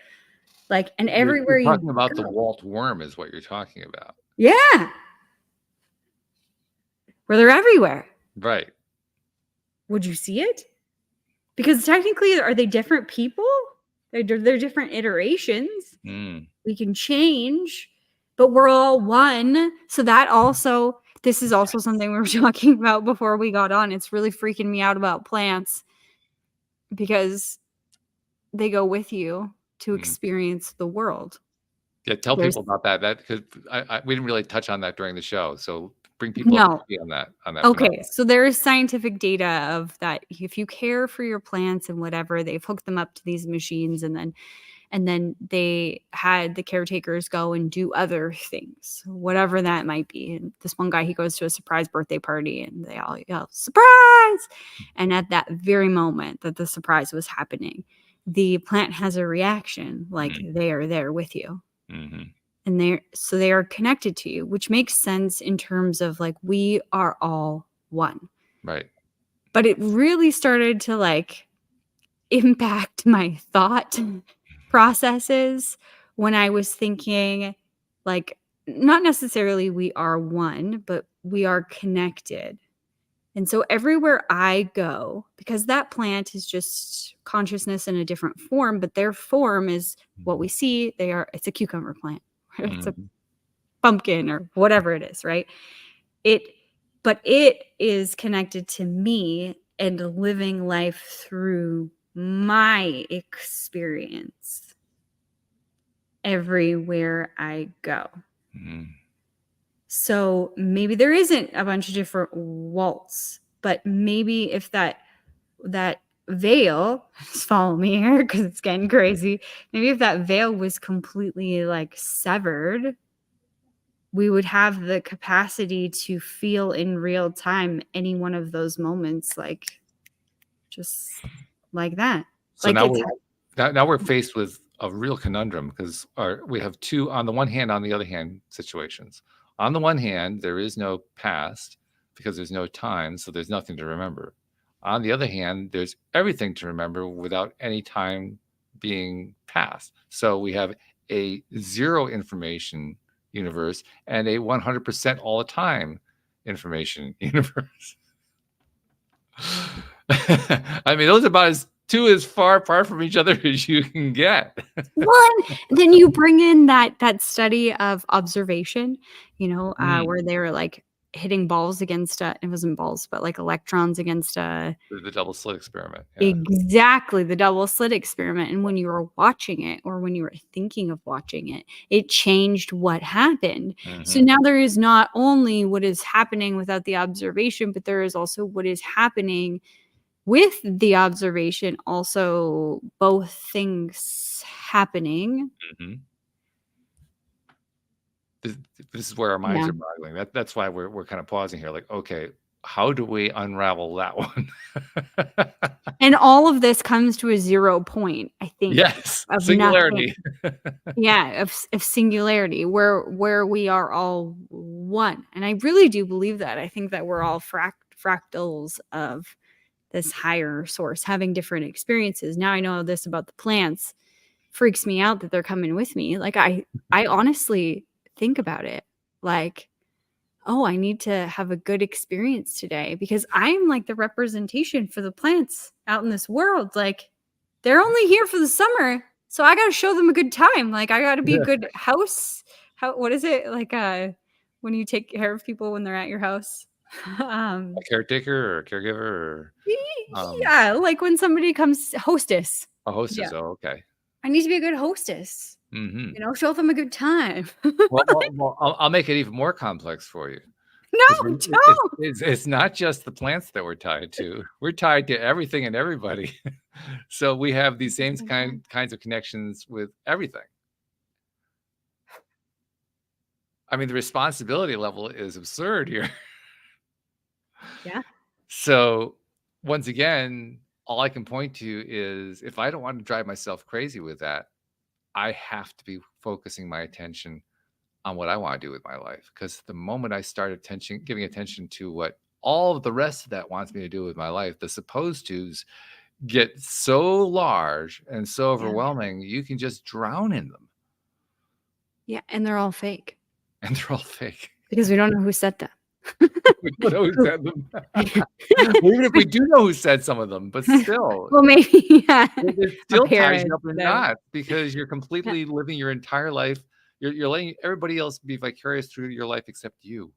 like, and You're everywhere you talking about the go. Walt worm is what you're talking about. Yeah, where they're everywhere. Right. Would you see it? Because technically, are they different people? They're different iterations. Mm. We can change, but we're all one. So that also, this is also something we were talking about before we got on. It's really freaking me out about plants because they go with you to experience the world. Yeah, tell There's- people about that. That because we didn't really touch on that during the show. So bring people No. up to speed on that. Okay, phenomenon. so there is scientific data of that. If you care for your plants and whatever, they've hooked them up to these machines, and then they had the caretakers go and do other things, whatever that might be. And this one guy, he goes to a surprise birthday party, and they all yell, "Surprise!" And at that very moment that the surprise was happening, the plant has a reaction, like they are there with you. Mm-hmm. And they are connected to you, which makes sense in terms of like we are all one. Right. But it really started to like impact my thought processes when I was thinking like not necessarily we are one, but we are connected. And so everywhere I go, because that plant is just consciousness in a different form, but their form is what we see. It's a cucumber plant. It's a pumpkin or whatever it is, right? But it is connected to me and living life through my experience everywhere I go. So maybe there isn't a bunch of different Walts, but maybe if that veil, just follow me here because it's getting crazy. Maybe if that veil was completely like severed, we would have the capacity to feel in real time any one of those moments, like just like that. So like now we're faced with a real conundrum because we have two on the one hand, on the other hand situations. On the one hand, there is no past because there's no time, so there's nothing to remember. On the other hand, there's everything to remember without any time being passed. So we have a zero information universe and a 100% all the time information universe. I mean, those are about as far apart from each other as you can get. Then you bring in that study of observation, where they were like hitting balls against it wasn't balls, but like electrons against the double slit experiment. Yeah. Exactly, the double slit experiment. And when you were watching it or when you were thinking of watching it, it changed what happened. So now there is not only what is happening without the observation, but there is also what is happening with the observation, also both things happening. This is where our minds are boggling. That's why we're kind of pausing here. Like, okay, how do we unravel that one? And all of this comes to a 0 point, I think. Yes, of singularity. Of singularity, where we are all one. And I really do believe that. I think that we're all fractals of this higher source, having different experiences. Now I know this about the plants. Freaks me out that they're coming with me. Like I honestly think about it like, oh, I need to have a good experience today because I'm like the representation for the plants out in this world. Like they're only here for the summer, so I got to show them a good time. Like I got to be a good house. What is it like when you take care of people when they're at your house? A caretaker or a caregiver or like when somebody comes, hostess. A hostess. Oh, okay. I need to be a good hostess. Show them a good time. well, I'll make it even more complex for you. No, don't. It's not just the plants that we're tied to. We're tied to everything and everybody. So we have these same kinds of connections with everything. I mean, the responsibility level is absurd here. Yeah. So once again, all I can point to is if I don't want to drive myself crazy with that, I have to be focusing my attention on what I want to do with my life. Because the moment I start giving attention to what all of the rest of that wants me to do with my life, the supposed tos get so large and so overwhelming, you can just drown in them. Yeah, and they're all fake. Because we don't know who said them. We don't know who said them. Even if we do know who said some of them, but still. Well, maybe, it still ties you up in knots because you're completely living your entire life. You're letting everybody else be vicarious through your life except you.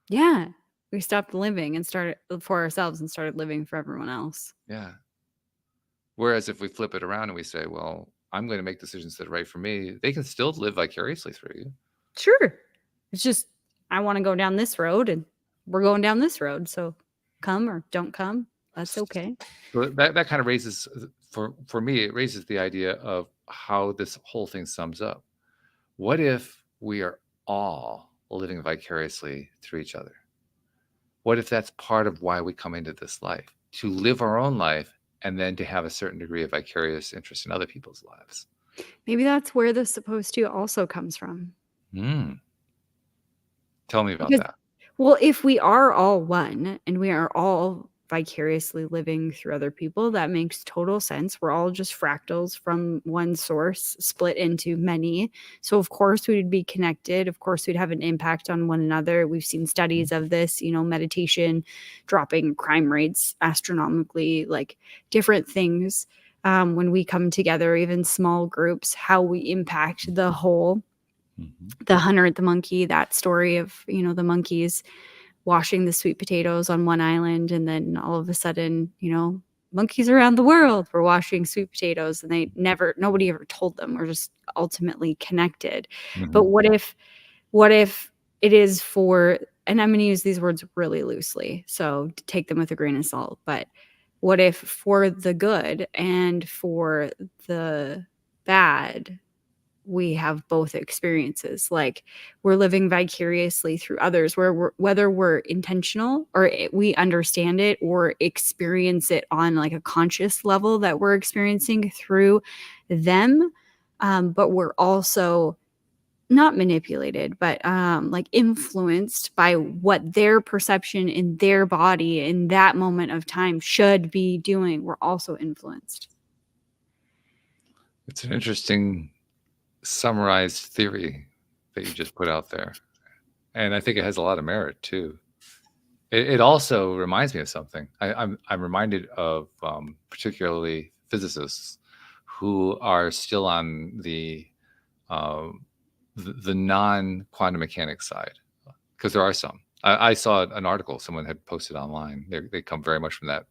Yeah. We stopped living and started for ourselves and started living for everyone else. Yeah. Whereas if we flip it around and we say, well, I'm going to make decisions that are right for me, they can still live vicariously through you. Sure. It's just, I want to go down this road and we're going down this road. So come or don't come. That's okay. So that kind of raises, for me, it raises the idea of how this whole thing sums up. What if we are all living vicariously through each other? What if that's part of why we come into this life? To live our own life and then to have a certain degree of vicarious interest in other people's lives. Maybe that's where the supposed to also comes from. Tell me about Because, that. well, if we are all one and we are all vicariously living through other people, that makes total sense. We're all just fractals from one source split into many. So of course we'd be connected. Of course we'd have an impact on one another. We've seen studies of this, meditation dropping crime rates astronomically, like different things. When we come together, even small groups, how we impact the whole. The hunter and the monkey, that story of, the monkeys washing the sweet potatoes on one island, and then all of a sudden, monkeys around the world were washing sweet potatoes, and nobody ever told them. We're just ultimately connected. But what if it is for, and I'm going to use these words really loosely, so take them with a grain of salt, but what if for the good and for the bad, we have both experiences? Like we're living vicariously through others, whether we're intentional or we understand it or experience it on like a conscious level that we're experiencing through them. But we're also not manipulated, but like influenced by what their perception in their body in that moment of time should be doing. We're also influenced. It's an interesting summarized theory that you just put out there, and I think it has a lot of merit too. It also reminds me of something. I'm reminded of particularly physicists who are still on the non-quantum mechanics side, because there are some. I saw an article someone had posted online. They come very much from that.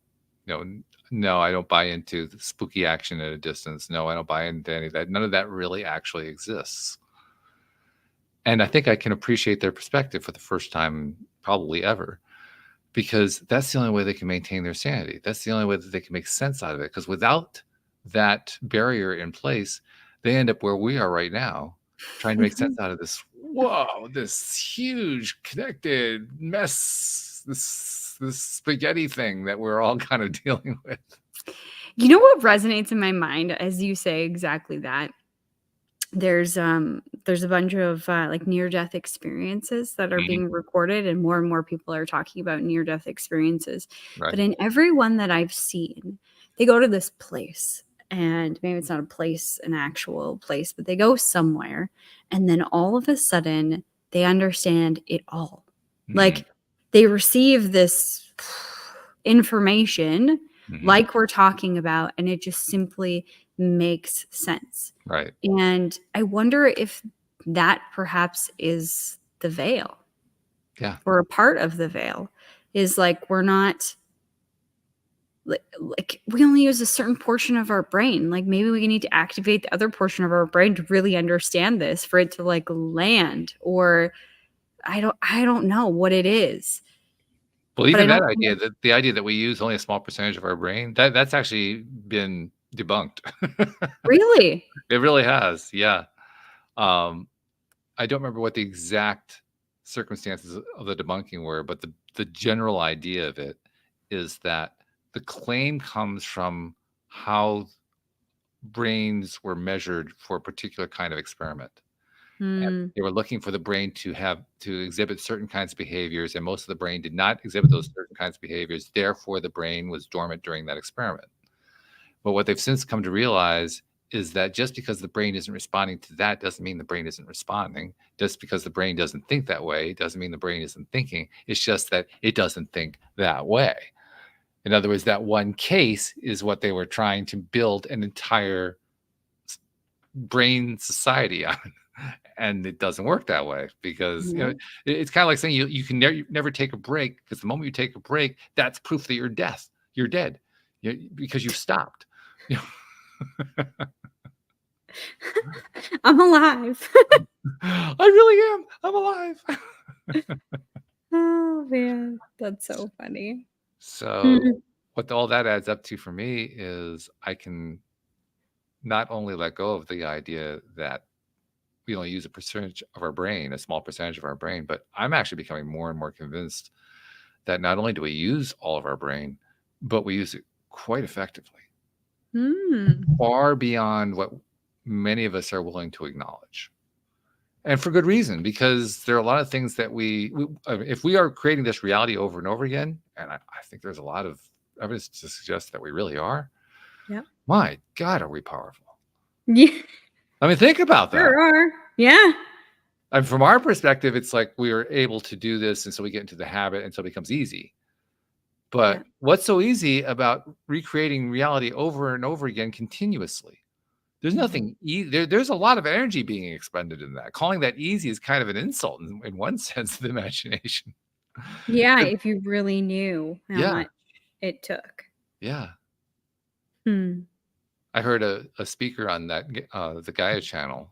No, I don't buy into the spooky action at a distance. No, I don't buy into any of that. None of that really actually exists. And I think I can appreciate their perspective for the first time probably ever, because that's the only way they can maintain their sanity. That's the only way that they can make sense out of it. Because without that barrier in place, they end up where we are right now, trying to make sense out of this, this huge connected mess, this spaghetti thing that we're all kind of dealing with. You know what resonates in my mind as you say exactly that? There's a bunch of like near-death experiences that are being recorded, and more people are talking about near-death experiences. Right. But in every one that I've seen, they go to this place, and maybe it's not a place, an actual place, but they go somewhere, and then all of a sudden they understand it all. Like they receive this information like we're talking about, and it just simply makes sense. Right. And I wonder if that perhaps is the veil. Yeah. Or a part of the veil is like we're not like we only use a certain portion of our brain. Like maybe we need to activate the other portion of our brain to really understand this, for it to like land, or I don't know what it is. Well, even that idea, that the idea that we use only a small percentage of our brain, that's actually been debunked. Really? It really has. Yeah. I don't remember what the exact circumstances of the debunking were, but the general idea of it is that the claim comes from how brains were measured for a particular kind of experiment. And they were looking for the brain to exhibit certain kinds of behaviors, and most of the brain did not exhibit those certain kinds of behaviors. Therefore, the brain was dormant during that experiment. But what they've since come to realize is that just because the brain isn't responding to that doesn't mean the brain isn't responding. Just because the brain doesn't think that way doesn't mean the brain isn't thinking. It's just that it doesn't think that way. In other words, that one case is what they were trying to build an entire brain society on. And it doesn't work that way because No. it's kind of like saying you can never take a break, because the moment you take a break, that's proof that you're dead, because you've stopped. You know, I'm alive. I really am. I'm alive. Oh man, that's so funny. So Mm. what all that adds up to for me is I can not only let go of the idea that we only use a percentage of our brain, a small percentage of our brain, but I'm actually becoming more and more convinced that not only do we use all of our brain, but we use it quite effectively, far beyond what many of us are willing to acknowledge. And for good reason, because there are a lot of things that if we are creating this reality over and over again, and I think there's a lot of evidence to suggest that we really are, Yeah. my God, are we powerful? Yeah. I mean, think about that. There are. Yeah. And from our perspective, it's like we are able to do this, and so we get into the habit, and so it becomes easy. But what's so easy about recreating reality over and over again continuously? There's nothing there's a lot of energy being expended in that. Calling that easy is kind of an insult in one sense of the imagination. Yeah, if you really knew how much it took. Yeah. Hmm. I heard a speaker on that the Gaia channel.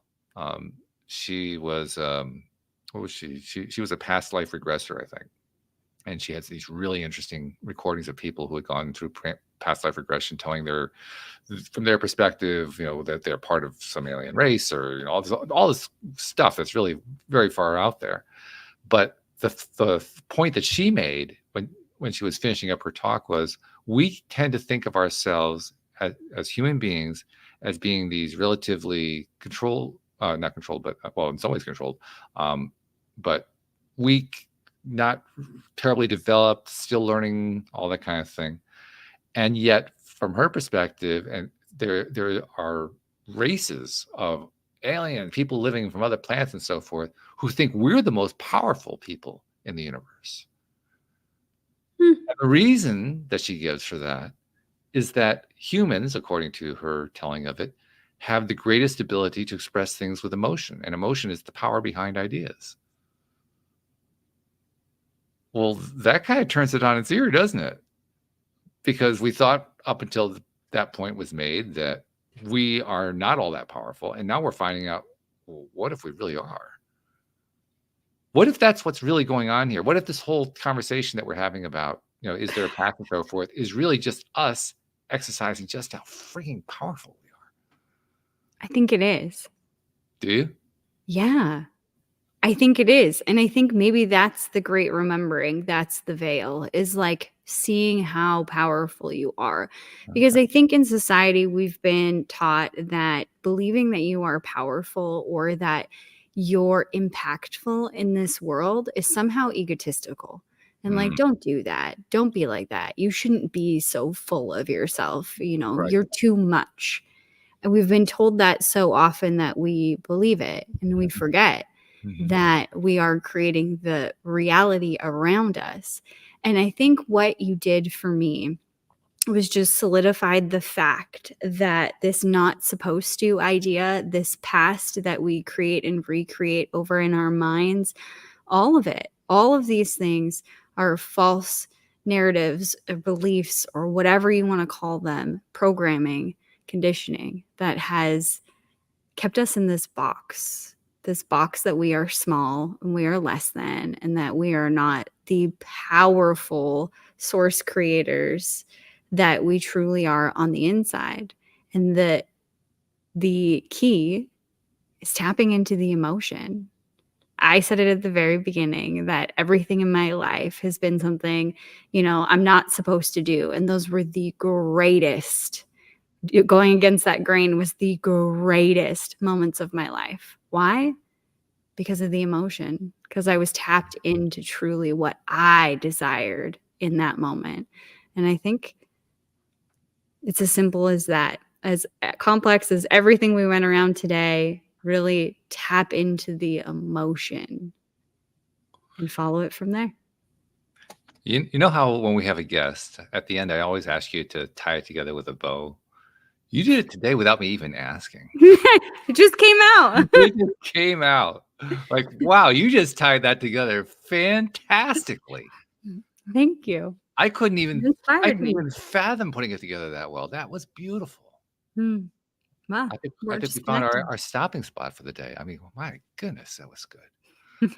She was what was she? She was a past life regressor, I think. And she has these really interesting recordings of people who had gone through past life regression, telling from their perspective, that they're part of some alien race, or all this stuff that's really very far out there. But the point that she made when she was finishing up her talk was, we tend to think of ourselves as human beings as being these relatively not controlled, but well, in some ways controlled, but weak, not terribly developed, still learning, all that kind of thing. And yet, from her perspective, and there are races of alien people living from other planets and so forth who think we're the most powerful people in the universe. And the reason that she gives for that is that humans, according to her telling of it, have the greatest ability to express things with emotion, and emotion is the power behind ideas. Well, that kind of turns it on its ear, doesn't it? Because we thought up until that point was made that we are not all that powerful. And now we're finding out, well, what if we really are? What if that's what's really going on here? What if this whole conversation that we're having about, is there a path and so forth, is really just us exercising just how freaking powerful we are? I think it is. Do you? Yeah. I think it is. And I think maybe that's the great remembering. That's the veil, is like seeing how powerful you are. Because I think in society, we've been taught that believing that you are powerful or that you're impactful in this world is somehow egotistical. And like, don't do that. Don't be like that. You shouldn't be so full of yourself. You're too much. And we've been told that so often that we believe it and we forget that we are creating the reality around us. And I think what you did for me was just solidified the fact that this not supposed to idea, this past that we create and recreate over in our minds, all of it, all of these things are false narratives or beliefs or whatever you want to call them, programming, conditioning that has kept us in this box that we are small and we are less than, and that we are not the powerful source creators that we truly are on the inside. And the key is tapping into the emotion. I said it at the very beginning that everything in my life has been something, I'm not supposed to do. And those were the greatest. Going against that grain was the greatest moments of my life. Why? Because of the emotion, because I was tapped into truly what I desired in that moment. And I think it's as simple as that, as complex as everything we went around today. Really tap into the emotion and follow it from there. You know how when we have a guest, at the end, I always ask you to tie it together with a bow. You did it today without me even asking. It just came out. It just came out. Like, wow, you just tied that together fantastically. Thank you. I couldn't even me. fathom putting it together that well. That was beautiful. Wow. I think we found our stopping spot for the day. I mean, my goodness, that was good.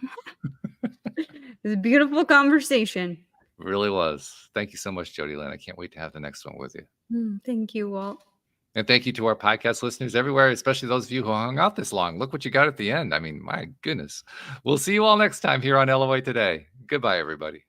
It was a beautiful conversation. It really was. Thank you so much, JodieLynn. I can't wait to have the next one with you. Thank you, Walt. And thank you to our podcast listeners everywhere, especially those of you who hung out this long. Look what you got at the end. I mean, my goodness. We'll see you all next time here on LOA Today. Goodbye, everybody.